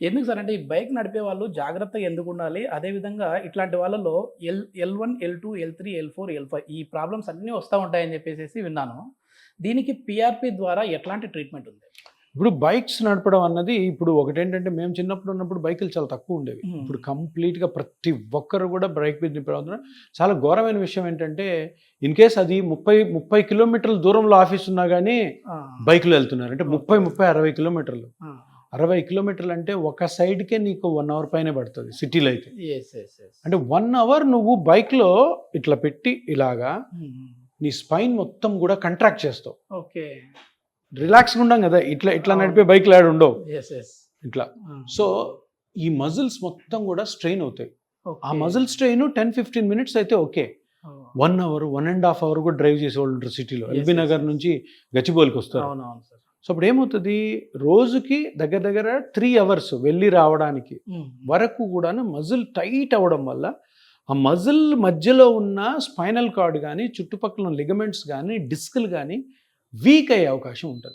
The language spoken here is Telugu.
ఎందుకు సార్ అంటే ఈ బైక్ నడిపే వాళ్ళు జాగ్రత్తగా ఎందుకు ఉండాలి? అదేవిధంగా ఇట్లాంటి వాళ్ళలో ఎల్1, ఎల్2, ఎల్3, ఎల్4, ఎల్5 ఈ ప్రాబ్లమ్స్ అన్నీ వస్తా ఉంటాయని చెప్పేసేసి విన్నాను. దీనికి పీఆర్‌పీ ద్వారా ఎట్లాంటి ట్రీట్మెంట్ ఉంది? ఇప్పుడు బైక్స్ నడపడం అన్నది ఇప్పుడు ఒకటేంటంటే మేము చిన్నప్పుడు ఉన్నప్పుడు బైకులు చాలా తక్కువ ఉండేవి. ఇప్పుడు కంప్లీట్‌గా ప్రతి ఒక్కరు కూడా బైక్ మీద నింపబడుతున్నారు. చాలా ఘోరమైన విషయం ఏంటంటే ఇన్ కేస్ అది 30 కిలోమీటర్ల దూరంలో ఆఫీస్ ఉన్నా గానీ ఆ! బైక్‌లో వెళ్తున్నారు. అంటే 60 కిలోమీటర్లు. ఆ! 60 కిలోమీటర్లు అంటే ఒక సైడ్‌కే నీకు 1 అవర్ పైనే పడుతుంది సిటీలో అయితే. యెస్. యెస్. యెస్. అంటే 1 అవర్ నువ్వు బైక్‌లో ఇట్లా పెట్టి ఇలాగా నీ స్పైన్ మొత్తం కూడా కాంట్రాక్ట్ చేస్తావు. ఓకే. రిలాక్స్‌గా ఉండం కదా! ఇట్లా అవును. నడిపే బైక్‌లు ఆడ ఉండవు. యెస్. యెస్. ఇట్లా. సో ఈ మజిల్స్ మొత్తం కూడా స్ట్రెయిన్ అవుతాయి. ఆ ఓకే. మజిల్ స్ట్రెయిన్ 10-15 మినిట్స్ అయితే ఓకే. ఓహ్! 1 అవర్, 1.5 అవర్ కూడా డ్రైవ్ చేసేవాళ్ళు ఉంటారు సిటీలో. Yes, LB yes, Nagar yes. నుంచి గచ్చిబౌలికి వస్తారు. అవునవును సార్. సో అప్పుడు ఏమవుతుంది, రోజుకి దగ్గర 3 అవర్స్ వెళ్ళి రావడానికి వరకు కూడా మజిల్ టైట్ అవ్వడం వల్ల ఆ మజిల్ మధ్యలో ఉన్న స్పైనల్ కార్డ్ కానీ చుట్టుపక్కల లిగమెంట్స్ కానీ డిస్క్లు కానీ వీక్ అయ్యే అవకాశం ఉంటుంది.